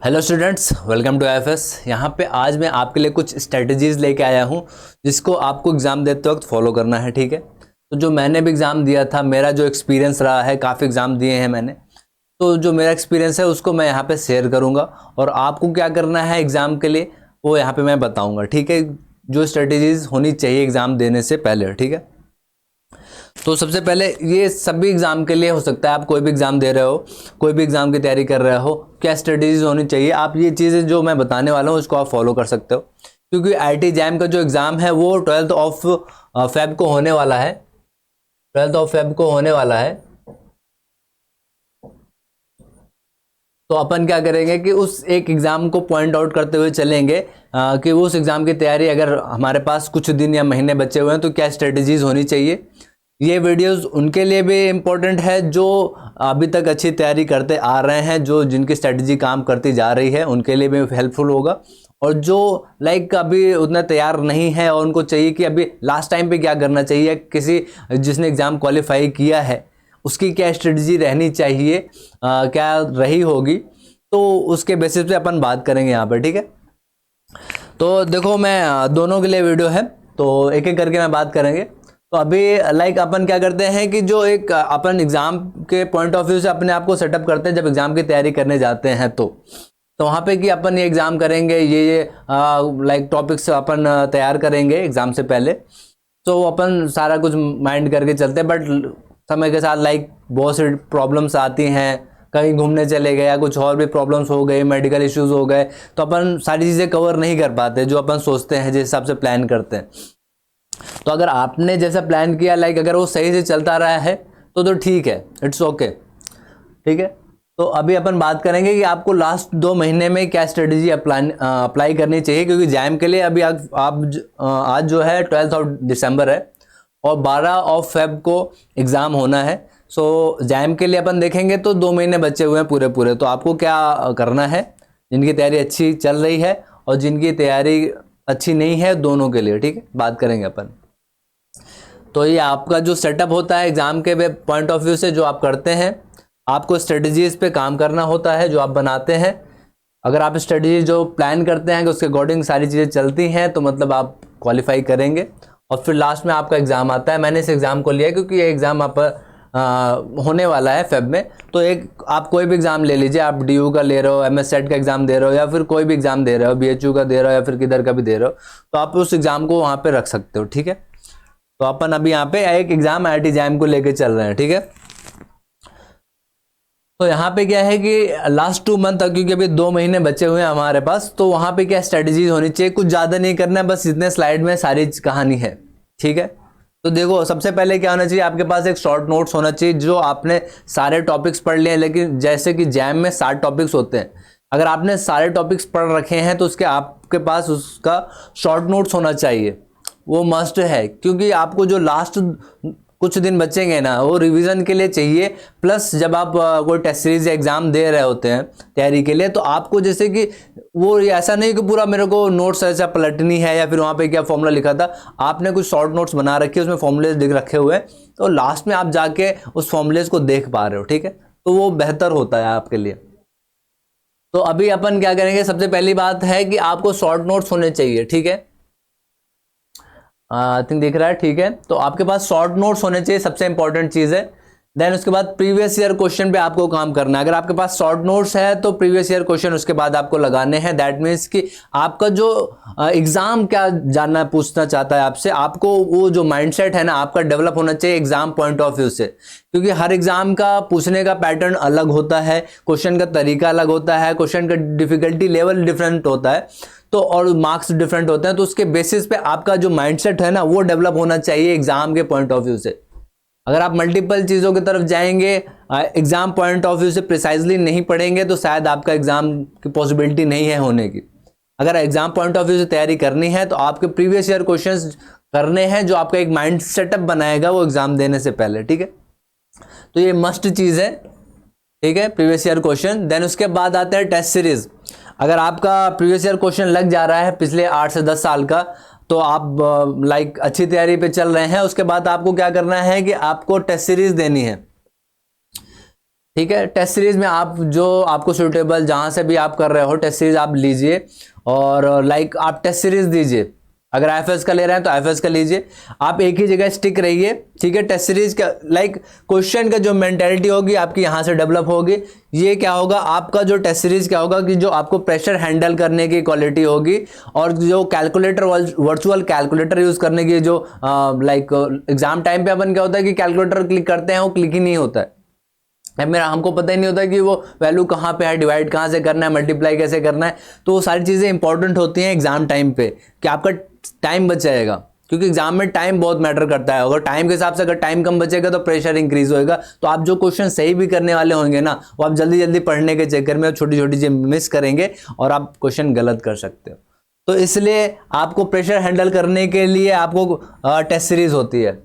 Hello students, welcome to IFS। यहाँ पे आज मैं आपके लिए कुछ स्ट्रेटजीज लेके आया हूँ जिसको आपको एग्ज़ाम देते वक्त फॉलो करना है। ठीक है, तो जो मैंने भी एग्ज़ाम दिया था, मेरा जो एक्सपीरियंस रहा है, काफ़ी एग्ज़ाम दिए हैं मैंने, तो जो मेरा एक्सपीरियंस है उसको मैं यहाँ पे शेयर करूँगा और आपको क्या करना है एग्ज़ाम के लिए वो यहाँ पे मैं बताऊँगा। ठीक है, जो स्ट्रेटजीज होनी चाहिए एग्ज़ाम देने से पहले। ठीक है, तो सबसे पहले ये सभी एग्जाम के लिए हो सकता है, आप कोई भी एग्जाम दे रहे हो, कोई भी एग्जाम की तैयारी कर रहे हो, क्या स्ट्रेटेजीज होनी चाहिए, आप ये चीज़ें जो मैं बताने वाला हूँ उसको आप फॉलो कर सकते हो। क्योंकि IIT जैम का जो एग्ज़ाम है वो 12th ऑफ फेब को होने वाला है, 12th ऑफ फेब को होने वाला है। तो अपन क्या करेंगे कि उस एक एग्ज़ाम को पॉइंट आउट करते हुए चलेंगे कि उस एग्ज़ाम की तैयारी अगर हमारे पास कुछ दिन या महीने बचे हुए हैं तो क्या स्ट्रेटजीज होनी चाहिए। ये वीडियोस उनके लिए भी इम्पोर्टेंट है जो अभी तक अच्छी तैयारी करते आ रहे हैं, जो जिनकी स्ट्रेटजी काम करती जा रही है उनके लिए भी हेल्पफुल होगा, और जो अभी उतना तैयार नहीं है और उनको चाहिए कि अभी लास्ट टाइम पे क्या करना चाहिए, किसी जिसने एग्ज़ाम क्वालिफाई किया है उसकी क्या स्ट्रेटजी रहनी चाहिए, क्या रही होगी, तो उसके बेसिस पे अपन बात करेंगे यहाँ पर। ठीक है, तो देखो मैं दोनों के लिए वीडियो है तो एक एक करके मैं बात करेंगे। तो अभी अपन क्या करते हैं कि जो एक अपन एग्ज़ाम के पॉइंट ऑफ व्यू से अपने आप को सेटअप करते हैं जब एग्ज़ाम की तैयारी करने जाते हैं तो वहाँ पे कि अपन ये एग्ज़ाम करेंगे, ये टॉपिक्स अपन तैयार करेंगे एग्ज़ाम से पहले, तो अपन सारा कुछ माइंड करके चलते हैं। बट समय के साथ बहुत सी प्रॉब्लम्स आती हैं, कहीं घूमने चले गए या कुछ और भी प्रॉब्लम्स हो गए, मेडिकल इश्यूज हो गए, तो अपन सारी चीज़ें कवर नहीं कर पाते जो अपन सोचते हैं, जिस हिसाब से प्लान करते हैं। तो अगर आपने जैसा प्लान किया अगर वो सही से चलता रहा है तो ठीक है, इट्स ओके। ठीक है, तो अभी अपन बात करेंगे कि आपको लास्ट 2 महीने में क्या स्ट्रेटेजी अप्लाई करनी चाहिए, क्योंकि जैम के लिए अभी आज जो है 12th ऑफ दिसंबर है और 12 ऑफ फेब को एग्ज़ाम होना है। सो जैम के लिए अपन देखेंगे तो 2 महीने बचे हुए हैं पूरे पूरे। तो आपको क्या करना है, जिनकी तैयारी अच्छी चल रही है और जिनकी तैयारी अच्छी नहीं है, दोनों के लिए ठीक है बात करेंगे अपन। तो ये आपका जो सेटअप होता है एग्ज़ाम के पॉइंट ऑफ व्यू से जो आप करते हैं, आपको स्ट्रेटजीज पे काम करना होता है जो आप बनाते हैं। अगर आप स्ट्रेटजी जो प्लान करते हैं कि उसके अकॉर्डिंग सारी चीज़ें चलती हैं तो आप क्वालिफाई करेंगे और फिर लास्ट में आपका एग्ज़ाम आता है। मैंने इस एग्ज़ाम को लिया क्योंकि ये एग्ज़ाम आप होने वाला है फेब में। तो आप कोई भी एग्ज़ाम ले लीजिए, आप DU का ले रहे हो, MS सेट का एग्ज़ाम दे रहे हो या फिर कोई भी एग्ज़ाम दे रहे हो, BHU का दे रहे हो या फिर किधर का भी दे रहे हो, तो आप उस एग्ज़ाम को वहाँ पे रख सकते हो। ठीक है, तो अपन अभी यहाँ पे एक एग्ज़ाम IIT जैम को लेके चल रहे हैं। ठीक है, तो यहाँ पे क्या है कि लास्ट 2 मंथ तक, क्योंकि अभी 2 महीने बचे हुए हैं हमारे पास, तो वहाँ पे क्या स्ट्रेटजीज होनी चाहिए, कुछ ज़्यादा नहीं करना है, बस इतने स्लाइड में सारी कहानी है। ठीक है, तो देखो सबसे पहले क्या होना चाहिए, आपके पास एक शॉर्ट नोट्स होना चाहिए जो आपने सारे टॉपिक्स पढ़ लिए हैं। लेकिन जैसे कि जैम में 60 टॉपिक्स होते हैं, अगर आपने सारे टॉपिक्स पढ़ रखे हैं तो उसके आपके पास उसका शॉर्ट नोट्स होना चाहिए, वो मस्ट है। क्योंकि आपको जो लास्ट कुछ दिन बचेंगे ना वो रिवीजन के लिए चाहिए। प्लस जब आप कोई टेस्ट सीरीज या एग्जाम दे रहे होते हैं तैयारी के लिए, तो आपको जैसे कि वो ऐसा नहीं कि पूरा मेरे को नोट्स ऐसा पलटनी है या फिर वहाँ पे क्या फॉर्मूला लिखा था, आपने कुछ शॉर्ट नोट्स बना रखे, उसमें फॉर्मूले लिख रखे हुए हैं, तो लास्ट में आप जाके उस फॉर्मूलेज को देख पा रहे हो। ठीक है, तो वो बेहतर होता है आपके लिए। तो अभी अपन क्या करेंगे, सबसे पहली बात है कि आपको शॉर्ट नोट्स होने चाहिए। ठीक है, आई थिंक दिख रहा है। ठीक है, तो आपके पास शॉर्ट नोट्स होने चाहिए, सबसे इंपॉर्टेंट चीज़ है। देन उसके बाद प्रीवियस ईयर क्वेश्चन पे आपको काम करना है। अगर आपके पास शॉर्ट नोट्स है तो प्रीवियस ईयर क्वेश्चन उसके बाद आपको लगाने हैं। दैट मीन्स कि आपका जो एग्जाम क्या जानना पूछना चाहता है आपसे, आपको वो जो माइंडसेट है ना आपका डेवलप होना चाहिए एग्जाम पॉइंट ऑफ व्यू से। क्योंकि हर एग्जाम का पूछने का पैटर्न अलग होता है, क्वेश्चन का तरीका अलग होता है, क्वेश्चन का डिफिकल्टी लेवल डिफरेंट होता है, तो और मार्क्स डिफरेंट होते हैं। तो उसके बेसिस पे आपका जो माइंडसेट है ना वो डेवलप होना चाहिए एग्जाम के पॉइंट ऑफ व्यू से। अगर आप मल्टीपल चीज़ों की तरफ जाएंगे, एग्जाम पॉइंट ऑफ व्यू से प्रिसाइजली नहीं पढ़ेंगे, तो शायद आपका एग्जाम की पॉसिबिलिटी नहीं है होने की। अगर एग्जाम पॉइंट ऑफ व्यू से तैयारी करनी है तो आपके प्रीवियस ईयर क्वेश्चंस करने हैं, जो आपका एक माइंड सेटअप बनाएगा वो एग्जाम देने से पहले। ठीक है, तो ये मस्ट चीज़ है। ठीक है, प्रीवियस ईयर क्वेश्चन। देन उसके बाद आते हैं टेस्ट सीरीज। अगर आपका प्रीवियस ईयर क्वेश्चन लग जा रहा है पिछले 8 से 10 साल का, तो आप अच्छी तैयारी पे चल रहे हैं। उसके बाद आपको क्या करना है कि आपको टेस्ट सीरीज देनी है। ठीक है। टेस्ट सीरीज में आप जो आपको सूटेबल जहां से भी आप कर रहे हो टेस्ट सीरीज आप लीजिए, और लाइक आप टेस्ट सीरीज दीजिए। अगर आईएफएस का ले रहे हैं तो आईएफएस का लीजिए, आप एक ही जगह स्टिक रहिए, ठीक है। टेस्ट सीरीज का लाइक क्वेश्चन का जो मेंटेलिटी होगी आपकी यहाँ से डेवलप होगी। ये क्या होगा, आपका जो टेस्ट सीरीज क्या होगा कि जो आपको प्रेशर हैंडल करने की क्वालिटी होगी, और जो कैलकुलेटर वर्चुअल कैलकुलेटर यूज करने की जो लाइक एग्जाम टाइम पे अपन क्या होता है कि कैलकुलेटर क्लिक करते हैं, वो क्लिक ही नहीं होता है। मेरा हमको पता ही नहीं होता कि वो वैल्यू कहाँ पे है, डिवाइड कहाँ से करना है, मल्टीप्लाई कैसे करना है। तो वो सारी चीज़ें इंपॉर्टेंट होती हैं एग्जाम टाइम पे कि आपका टाइम बच जाएगा, क्योंकि एग्जाम में टाइम बहुत मैटर करता है। अगर टाइम के हिसाब से अगर टाइम कम बचेगा तो प्रेशर इंक्रीज होएगा। तो आप जो क्वेश्चन सही भी करने वाले होंगे ना, वो आप जल्दी जल्दी पढ़ने के चक्कर में छोटी छोटी चीज़ें मिस करेंगे और आप क्वेश्चन गलत कर सकते हो। तो इसलिए आपको प्रेशर हैंडल करने के लिए आपको टेस्ट सीरीज होती है।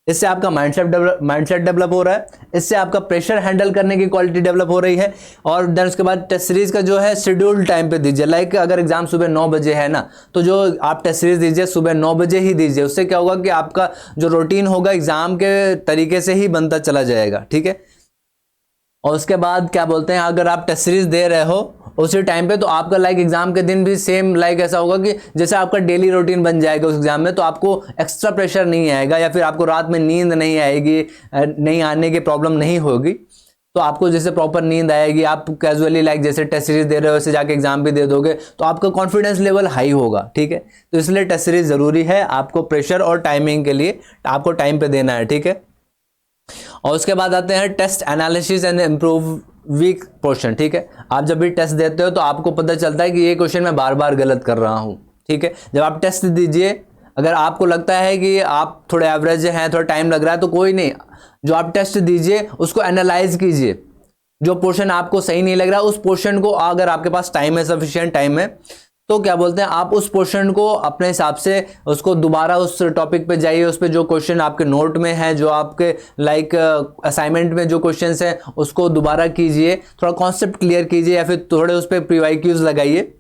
इससे आपका माइंडसेट डेवलप हो रहा है, इससे आपका प्रेशर हैंडल करने की क्वालिटी डेवलप हो रही है। और देन उसके बाद टेस्ट सीरीज का जो है शेड्यूल टाइम पे दीजिए। लाइक अगर एग्जाम सुबह 9 बजे है ना, तो जो आप टेस्ट सीरीज दीजिए सुबह 9 बजे ही दीजिए। उससे क्या होगा कि आपका जो रूटीन होगा एग्जाम के तरीके से ही बनता चला जाएगा, ठीक है। और उसके बाद क्या बोलते हैं, अगर आप टेस्ट सीरीज दे रहे हो उसी टाइम पे, तो आपका लाइक एग्जाम के दिन भी सेम लाइक ऐसा होगा कि जैसे आपका डेली रूटीन बन जाएगा उस एग्जाम में। तो आपको एक्स्ट्रा प्रेशर नहीं आएगा, या फिर आपको रात में नींद नहीं आएगी, नहीं आने की प्रॉब्लम नहीं होगी। तो आपको जैसे प्रॉपर नींद आएगी, आप कैजुअली लाइक जैसे टेस्ट सीरीज दे रहे हो वैसे जाके एग्जाम भी दे दोगे, तो आपका कॉन्फिडेंस लेवल हाई होगा, ठीक है। तो इसलिए टेस्ट सीरीज जरूरी है आपको प्रेशर और टाइमिंग के लिए, आपको टाइम पे देना है, ठीक है। और उसके बाद आते हैं test analysis and improve weak portion, ठीक है। आप जब भी टेस्ट देते हो तो आपको पता चलता है कि ये क्वेश्चन मैं बार बार गलत कर रहा हूं, ठीक है। जब आप टेस्ट दीजिए, अगर आपको लगता है कि आप थोड़े एवरेज हैं, थोड़ा टाइम लग रहा है, तो कोई नहीं, जो आप टेस्ट दीजिए उसको एनालाइज कीजिए। जो पोर्शन आपको सही नहीं लग रहा उस पोर्शन को, अगर आपके पास टाइम है, सफिशिएंट टाइम है, तो क्या बोलते हैं आप उस पोर्शन को अपने हिसाब से उसको दोबारा उस टॉपिक पे जाइए। उस पे जो क्वेश्चन आपके नोट में है, जो आपके लाइक असाइनमेंट में जो क्वेश्चंस हैं उसको दोबारा कीजिए, थोड़ा कॉन्सेप्ट क्लियर कीजिए, या फिर थोड़े उस पर प्रीवाइक्यूज लगाइए,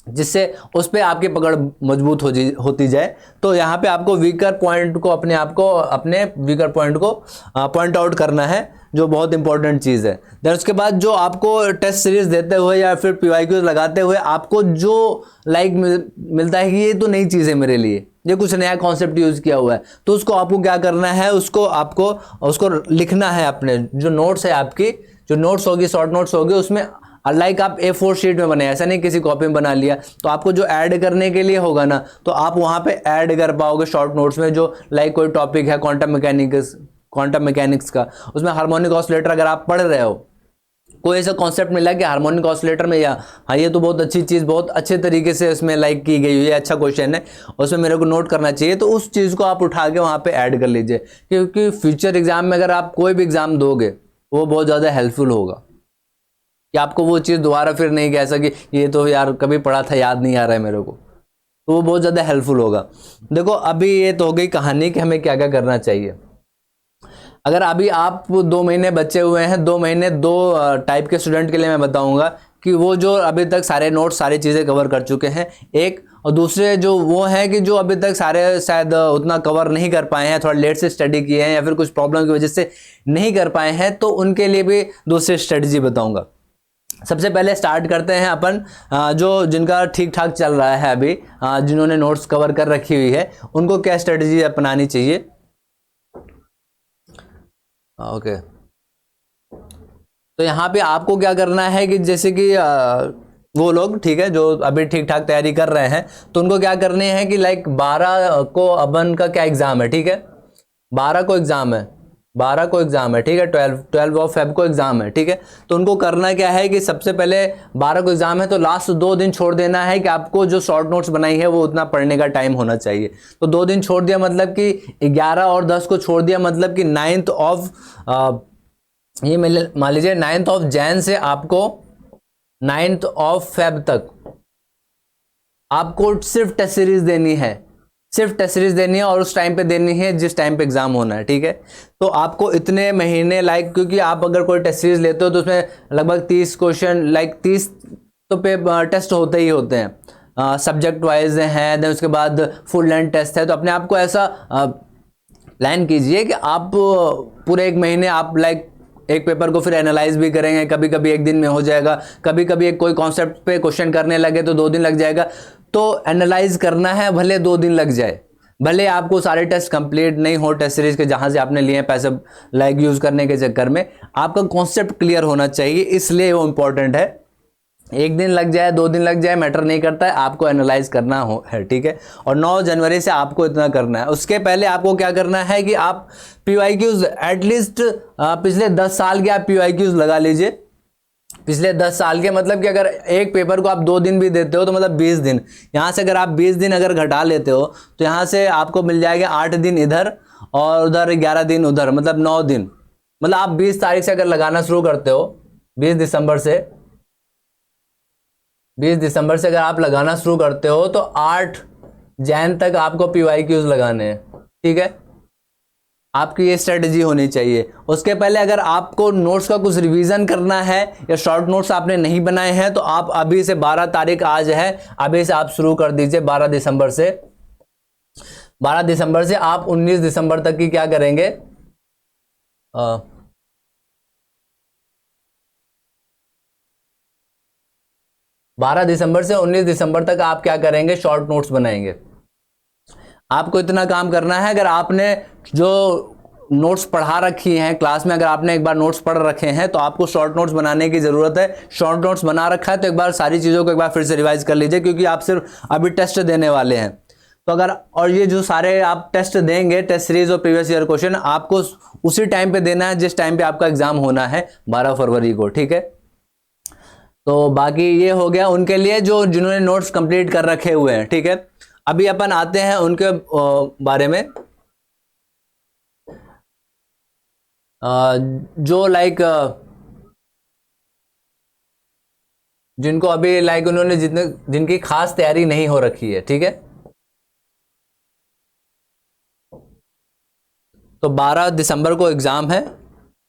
जिससे उस पर आपकी पकड़ मजबूत होती जाए। तो यहाँ पे आपको वीकर पॉइंट को अपने वीकर पॉइंट को पॉइंट आउट करना है, जो बहुत इंपॉर्टेंट चीज़ है। देन उसके बाद जो आपको टेस्ट सीरीज देते हुए या फिर पीवाईक्यूज लगाते हुए आपको जो लाइक मिलता है कि ये तो नई चीज़ है मेरे लिए, ये कुछ नया कॉन्सेप्ट यूज़ किया हुआ है, तो उसको आपको क्या करना है, उसको लिखना है। अपने जो नोट्स है, आपकी जो नोट्स होगी, शॉर्ट नोट्स होगी, उसमें लाइक आप A4 शीट में बने, ऐसा नहीं किसी कॉपी में बना लिया। तो आपको जो ऐड करने के लिए होगा ना, तो आप वहाँ पे ऐड कर पाओगे शॉर्ट नोट्स में। जो लाइक कोई टॉपिक है क्वांटम मैकेनिक्स का, उसमें हार्मोनिक ऑसिलेटर अगर आप पढ़ रहे हो, कोई ऐसा कॉन्सेप्ट मिला कि हार्मोनिक ऑसिलेटर में, या हाँ ये तो बहुत अच्छी चीज़, बहुत अच्छे तरीके से इसमें लाइक की गई हुई है, अच्छा क्वेश्चन है, उसमें मेरे को नोट करना चाहिए, तो उस चीज़ को आप उठा के वहाँ पे ऐड कर लीजिए। क्योंकि फ्यूचर एग्जाम में अगर आप कोई भी एग्जाम दोगे, वो बहुत ज़्यादा हेल्पफुल होगा कि आपको वो चीज़ दोबारा फिर नहीं कह सके ये तो यार कभी पढ़ा था, याद नहीं आ रहा है मेरे को, तो वो बहुत ज़्यादा हेल्पफुल होगा। देखो अभी ये तो हो गई कहानी कि हमें क्या क्या करना चाहिए। अगर अभी आप 2 महीने बचे हुए हैं, 2 महीने 2 टाइप के स्टूडेंट के लिए मैं बताऊंगा कि वो जो अभी तक सारे नोट्स सारी चीज़ें कवर कर चुके हैं, एक, और दूसरे जो वो हैं कि जो अभी तक सारे शायद उतना कवर नहीं कर पाए हैं, थोड़ा लेट से स्टडी किए हैं या फिर कुछ प्रॉब्लम की वजह से नहीं कर पाए हैं, तो उनके लिए भी दूसरी स्ट्रेटजी बताऊंगा। सबसे पहले स्टार्ट करते हैं अपन जो जिनका ठीक ठाक चल रहा है अभी, जिन्होंने नोट्स कवर कर रखी हुई है, उनको क्या स्ट्रेटजी अपनानी चाहिए। ओके, तो यहाँ पे आपको क्या करना है कि जैसे कि वो लोग, ठीक है, जो अभी ठीक ठाक तैयारी कर रहे हैं, तो उनको क्या करने हैं कि लाइक 12 को अपन का क्या एग्जाम है, ठीक है, 12 को एग्जाम है, 12 को एग्जाम है, ठीक है, 12 ऑफ फेब को एग्जाम है, ठीक है। तो उनको करना क्या है कि सबसे पहले 12 को एग्जाम है, तो लास्ट 2 दिन छोड़ देना है कि आपको जो शॉर्ट नोट्स बनाई है वो उतना पढ़ने का टाइम होना चाहिए। तो 2 दिन छोड़ दिया मतलब कि 11 और 10 को छोड़ दिया, मतलब कि 9th ऑफ ये मान लीजिए 9th ऑफ जैन से आपको 9th ऑफ फेब तक आपको सिर्फ टेस्ट सीरीज देनी है, सिर्फ टेस्ट सीरीज देनी है, और उस टाइम पे देनी है जिस टाइम पे एग्जाम होना है, ठीक है। तो आपको इतने महीने लाइक, क्योंकि आप अगर कोई टेस्ट सीरीज लेते हो तो उसमें लगभग 30 क्वेश्चन, लाइक 30 तो पे टेस्ट होते ही होते हैं, सब्जेक्ट वाइज हैं, देन उसके बाद फुल लेंथ टेस्ट है। तो अपने आप को ऐसा प्लान कीजिए कि आप पूरे 1 महीने आप लाइक एक पेपर को फिर एनालाइज भी करेंगे, कभी कभी एक दिन में हो जाएगा, कभी कभी एक कोई कॉन्सेप्ट पे क्वेश्चन करने लगे तो 2 दिन लग जाएगा। तो एनालाइज करना है, भले 2 दिन लग जाए, भले आपको सारे टेस्ट कंप्लीट नहीं हो टेस्ट सीरीज के जहां से आपने लिए हैं पैसे लाइक यूज करने के चक्कर में, आपका कॉन्सेप्ट क्लियर होना चाहिए, इसलिए वो इंपॉर्टेंट है। 1 दिन लग जाए 2 दिन लग जाए मैटर नहीं करता है, आपको एनालाइज करना है, ठीक है। और 9 जनवरी से आपको इतना करना है। उसके पहले आपको क्या करना है कि आप PYQs एटलीस्ट पिछले 10 साल के आप PYQs लगा लीजिए। पिछले 10 साल के, मतलब कि अगर एक पेपर को आप 2 दिन भी देते हो तो मतलब 20 दिन, यहाँ से अगर आप 20 दिन अगर घटा लेते हो तो यहाँ से आपको मिल जाएगा 8 दिन इधर और उधर 11 दिन उधर, मतलब 9 दिन। मतलब आप 20 तारीख से अगर लगाना शुरू करते हो, 20 दिसंबर से अगर आप लगाना शुरू करते हो तो 8 जैन तक आपको PYQs लगाने हैं, ठीक है। आपकी ये स्ट्रेटजी होनी चाहिए। उसके पहले अगर आपको नोट्स का कुछ रिवीजन करना है या शॉर्ट नोट्स आपने नहीं बनाए हैं तो आप अभी से 12 तारीख आज है, अभी से आप शुरू कर दीजिए। 12 दिसंबर से आप 19 दिसंबर तक की क्या करेंगे, 12 दिसंबर से 19 दिसंबर तक आप क्या करेंगे, शॉर्ट नोट्स बनाएंगे। आपको इतना काम करना है। अगर आपने जो नोट्स पढ़ा रखी हैं क्लास में, अगर आपने एक बार नोट्स पढ़ रखे हैं तो आपको शॉर्ट नोट्स बनाने की जरूरत है। शॉर्ट नोट्स बना रखा है तो एक बार सारी चीजों को एक बार फिर से रिवाइज कर लीजिए, क्योंकि आप सिर्फ अभी टेस्ट देने वाले हैं। तो अगर, और ये जो सारे आप टेस्ट देंगे, टेस्ट सीरीज और प्रीवियस ईयर क्वेश्चन, आपको उसी टाइम पे देना है जिस टाइम पे आपका एग्जाम होना है, 12 फरवरी को, ठीक है। तो बाकी ये हो गया उनके लिए जो जिन्होंने नोट्स कंप्लीट कर रखे हुए हैं, ठीक है। अभी अपन आते हैं उनके बारे में, जो लाइक जिनको अभी लाइक उन्होंने जिनकी खास तैयारी नहीं हो रखी है, ठीक है। तो 12 दिसंबर को एग्जाम है।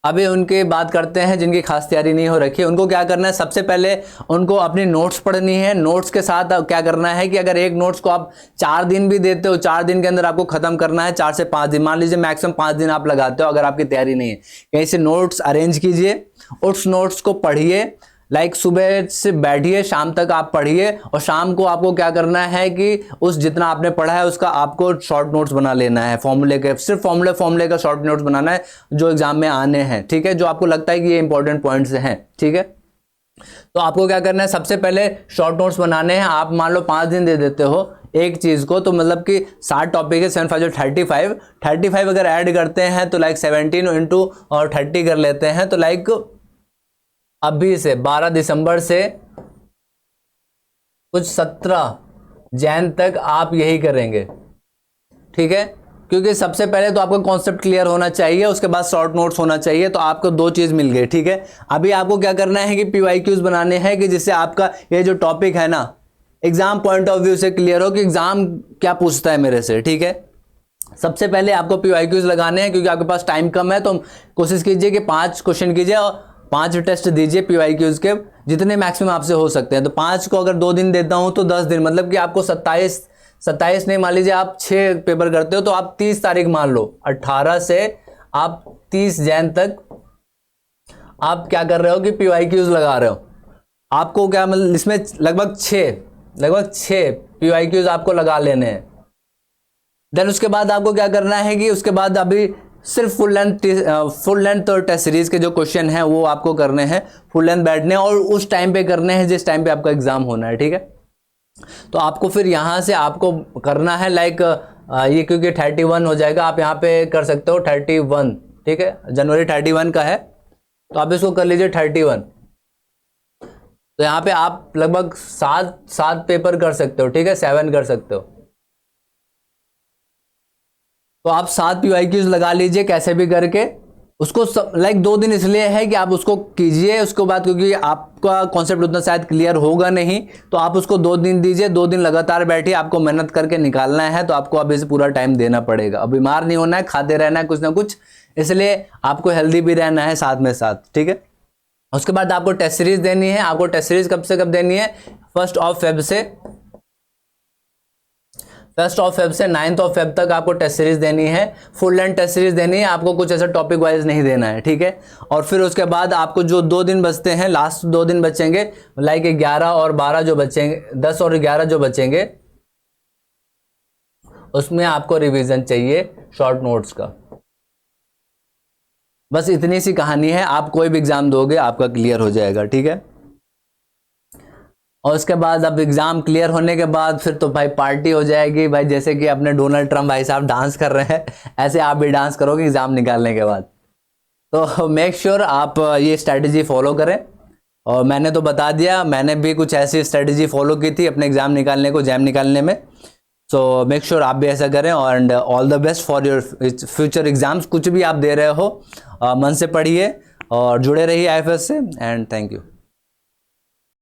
अभी उनकी बात करते हैं जिनकी खास तैयारी नहीं हो रखी है। उनको क्या करना है, सबसे पहले उनको अपनी नोट्स पढ़नी है। नोट्स के साथ क्या करना है कि अगर एक नोट्स को आप 4 दिन भी देते हो, 4 दिन के अंदर आपको खत्म करना है, 4 से 5 दिन, मान लीजिए मैक्सिमम 5 दिन आप लगाते हो अगर आपकी तैयारी नहीं है। कहीं से नोट्स अरेंज कीजिए, उस नोट्स को पढ़िए, लाइक सुबह से बैठिए, शाम तक आप पढ़िए, और शाम को आपको क्या करना है कि उस जितना आपने पढ़ा है उसका आपको शॉर्ट नोट्स बना लेना है। फॉर्मूले के, सिर्फ फॉर्मूले का शॉर्ट नोट्स बनाना है जो एग्जाम में आने हैं, ठीक है, जो आपको लगता है कि ये इंपॉर्टेंट पॉइंट्स हैं, ठीक है। तो आपको क्या करना है, सबसे पहले शॉर्ट नोट्स बनाने हैं। आप मान लो 5 दिन दे देते हो एक चीज को, तो मतलब कि 60 टॉपिक है, 7 5 35 अगर ऐड करते हैं तो लाइक 17 इंटू और 30 कर लेते हैं, तो लाइक अभी से 12 दिसंबर से कुछ 17 जैन तक आप यही करेंगे, ठीक है। क्योंकि सबसे पहले तो आपका कॉन्सेप्ट क्लियर होना चाहिए, उसके बाद शॉर्ट नोट्स होना चाहिए, तो आपको 2 चीज मिल गई, ठीक है। अभी आपको क्या करना है कि PYQs बनाने हैं कि जिससे आपका ये जो टॉपिक है ना, एग्जाम पॉइंट ऑफ व्यू से क्लियर हो कि एग्जाम क्या पूछता है मेरे से, ठीक है। सबसे पहले आपको PYQs लगाने हैं, क्योंकि आपके पास टाइम कम है, तो कोशिश कीजिए कि 5 क्वेश्चन कीजिए और 5 टेस्ट दीजिए PYQs के, जितने मैक्सिमम आपसे हो सकते हैं। तो 5 को अगर 2 दिन देता हूं तो 10 दिन, मतलब कि आपको 27 नहीं, मान लीजिए आप 6 पेपर करते हो तो आप 30 तारीख मान लो, 18 से आप 30 जैन तक आप क्या कर रहे हो कि PYQs लगा रहे हो। आपको क्या मतलब इसमें लगभग 6 PYQs आपको लगा लेने हैं। देन उसके बाद आपको क्या करना है कि उसके बाद अभी सिर्फ फुल लेंथ और टेस्ट सीरीज के जो क्वेश्चन हैं वो आपको करने हैं, फुल लेंथ बैठने और उस टाइम पे करने हैं जिस टाइम पे आपका एग्जाम होना है, ठीक है। तो आपको फिर यहां से आपको करना है लाइक ये, क्योंकि 31 हो जाएगा, आप यहाँ पे कर सकते हो 31, ठीक है। जनवरी 31 का है तो आप इसको कर लीजिए 31। तो यहाँ पे आप लगभग 7 पेपर कर सकते हो, ठीक है, 7 कर सकते हो। तो आप 7 PYQs लगा लीजिए कैसे भी करके। उसको लाइक 2 दिन इसलिए है कि आप उसको कीजिए, उसके बाद क्योंकि आपका कॉन्सेप्ट उतना शायद क्लियर होगा नहीं, तो आप उसको 2 दिन दीजिए, 2 दिन लगातार बैठिए, आपको मेहनत करके निकालना है। तो आपको अभी से पूरा टाइम देना पड़ेगा। अब बीमार नहीं होना है, खाते रहना है कुछ ना कुछ, इसलिए आपको हेल्दी भी रहना है साथ में साथ, ठीक है। उसके बाद आपको टेस्ट सीरीज देनी है। आपको टेस्ट सीरीज कब से कब देनी है, 1 Feb से 1 फेब से 9 फेब तक आपको टेस्ट सीरीज देनी है, फुल लेंथ टेस्ट सीरीज देनी है आपको, कुछ ऐसा टॉपिक वाइज नहीं देना है, ठीक है। और फिर उसके बाद आपको जो 2 दिन बचते हैं, लास्ट 2 दिन बचेंगे, लाइक 11 और 12 जो बचेंगे, 10 और 11 जो बचेंगे, उसमें आपको रिवीजन चाहिए शॉर्ट नोट्स का। बस इतनी सी कहानी है, आप कोई भी एग्जाम दोगे आपका क्लियर हो जाएगा, ठीक है। और उसके बाद अब एग्जाम क्लियर होने के बाद फिर तो भाई पार्टी हो जाएगी भाई, जैसे कि अपने डोनाल्ड ट्रम्प भाई साहब डांस कर रहे हैं, ऐसे आप भी डांस करोगे एग्जाम निकालने के बाद। तो मेक श्योर आप ये स्ट्रैटेजी फॉलो करें। और मैंने तो बता दिया, मैंने भी कुछ ऐसी स्ट्रैटेजी फॉलो की थी अपने एग्जाम निकालने को, जैम निकालने में। सो मेक श्योर आप भी ऐसा करें, और all the best for your future exams. कुछ भी आप दे रहे हो मन से पढ़िए और जुड़े रहिए IIFS से, एंड थैंक यू।